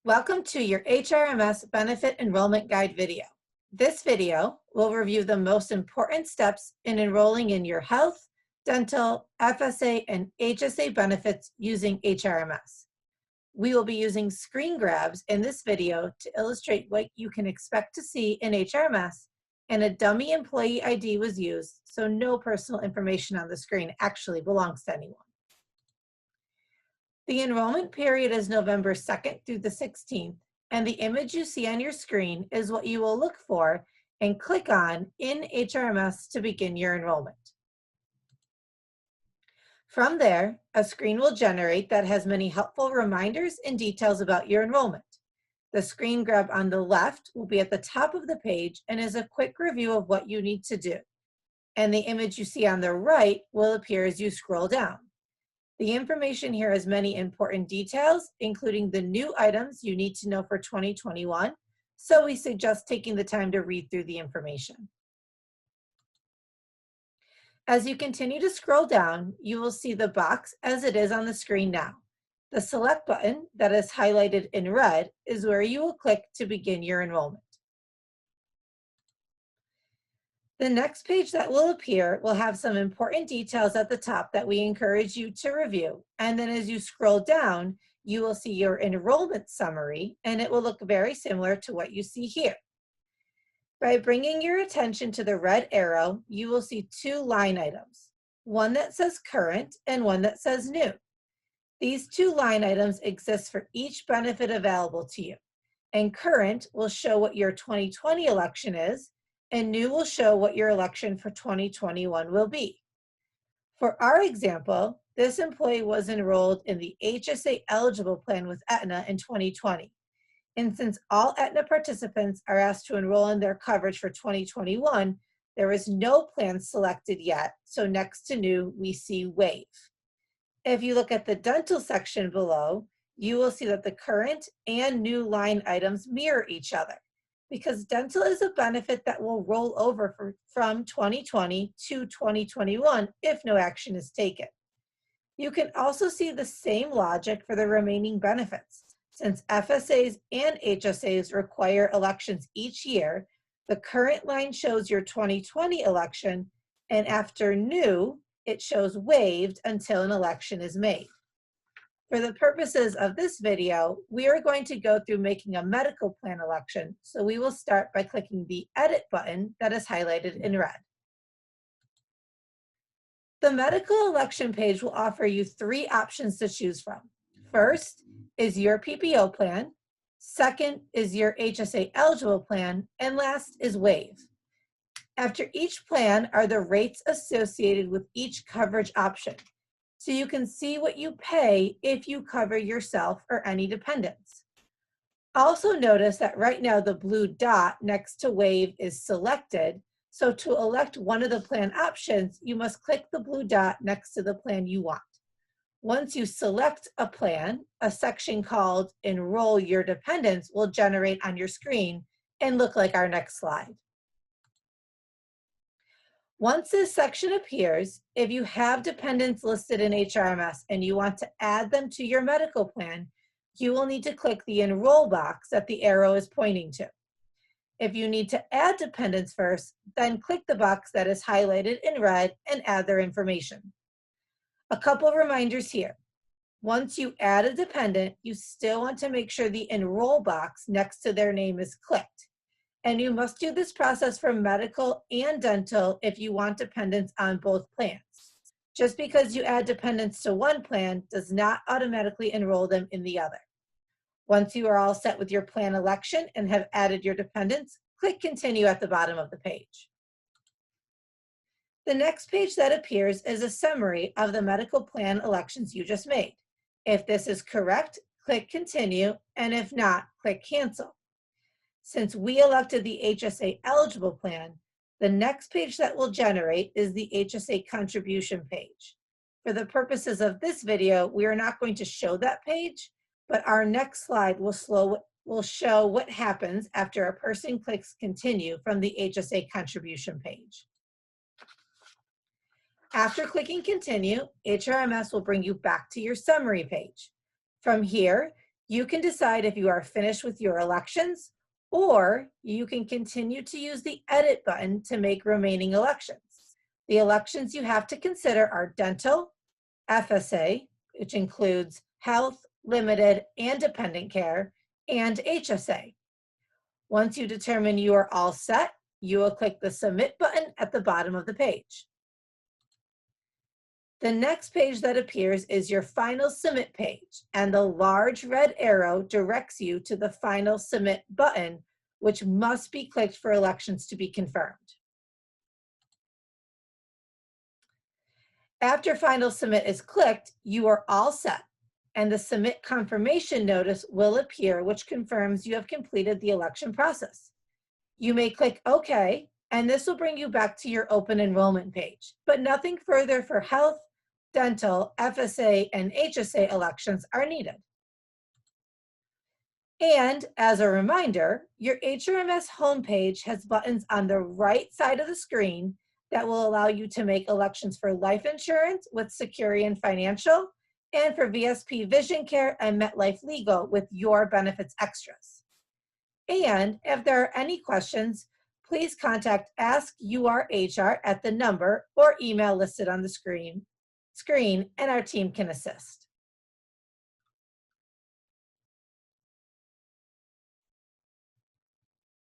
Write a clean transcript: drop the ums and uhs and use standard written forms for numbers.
Welcome to your HRMS Benefit Enrollment Guide video. This video will review the most important steps in enrolling in your health, dental, FSA, and HSA benefits using HRMS. We will be using screen grabs in this video to illustrate what you can expect to see in HRMS, and a dummy employee ID was used, so no personal information on the screen actually belongs to anyone. The enrollment period is November 2nd through the 16th, and the image you see on your screen is what you will look for and click on in HRMS to begin your enrollment. From there, a screen will generate that has many helpful reminders and details about your enrollment. The screen grab on the left will be at the top of the page and is a quick review of what you need to do. And the image you see on the right will appear as you scroll down. The information here has many important details, including the new items you need to know for 2021, so we suggest taking the time to read through the information. As you continue to scroll down, you will see the box as it is on the screen now. The select button that is highlighted in red is where you will click to begin your enrollment. The next page that will appear will have some important details at the top that we encourage you to review. And then as you scroll down, you will see your enrollment summary, and it will look very similar to what you see here. By bringing your attention to the red arrow, you will see two line items, one that says current and one that says new. These two line items exist for each benefit available to you. And current will show what your 2020 election is, and new will show what your election for 2021 will be. For our example, this employee was enrolled in the HSA eligible plan with Aetna in 2020. And since all Aetna participants are asked to enroll in their coverage for 2021, there is no plan selected yet, so next to new, we see waive. If you look at the dental section below, you will see that the current and new line items mirror each other, because dental is a benefit that will roll over from 2020 to 2021 if no action is taken. You can also see the same logic for the remaining benefits. Since FSAs and HSAs require elections each year, the current line shows your 2020 election, and after new, it shows waived until an election is made. For the purposes of this video, we are going to go through making a medical plan election, so we will start by clicking the Edit button that is highlighted in red. The medical election page will offer you three options to choose from. First is your PPO plan, second is your HSA eligible plan, and last is waive. After each plan are the rates associated with each coverage option, so you can see what you pay if you cover yourself or any dependents. Also notice that right now the blue dot next to waive is selected, so to elect one of the plan options, you must click the blue dot next to the plan you want. Once you select a plan, a section called Enroll Your Dependents will generate on your screen and look like our next slide. Once this section appears, if you have dependents listed in HRMS and you want to add them to your medical plan, you will need to click the Enroll box that the arrow is pointing to. If you need to add dependents first, then click the box that is highlighted in red and add their information. A couple reminders here. Once you add a dependent, you still want to make sure the Enroll box next to their name is clicked. And you must do this process for medical and dental if you want dependents on both plans. Just because you add dependents to one plan does not automatically enroll them in the other. Once you are all set with your plan election and have added your dependents, click Continue at the bottom of the page. The next page that appears is a summary of the medical plan elections you just made. If this is correct, click Continue, and if not, click Cancel. Since we elected the HSA eligible plan, the next page that will generate is the HSA contribution page. For the purposes of this video, we are not going to show that page, but our next slide will show what happens after a person clicks Continue from the HSA contribution page. After clicking Continue, HRMS will bring you back to your summary page. From here, You can decide if you are finished with your elections, or you can continue to use the edit button to make remaining elections. The elections you have to consider are dental, FSA, which includes health, limited, and dependent care, and HSA. Once you determine you are all set, you will click the Submit button at the bottom of the page. The next page that appears is your Final Submit page, and the large red arrow directs you to the Final Submit button, which must be clicked for elections to be confirmed. After Final Submit is clicked, you are all set, and the Submit confirmation notice will appear, which confirms you have completed the election process. You may click OK, and this will bring you back to your open enrollment page, but nothing further for health, dental, FSA, and HSA elections are needed. And as a reminder, your HRMS homepage has buttons on the right side of the screen that will allow you to make elections for life insurance with Securian Financial and for VSP Vision Care and MetLife Legal with your benefits extras. And if there are any questions, please contact Ask UR HR at the number or email listed on the screen, and our team can assist.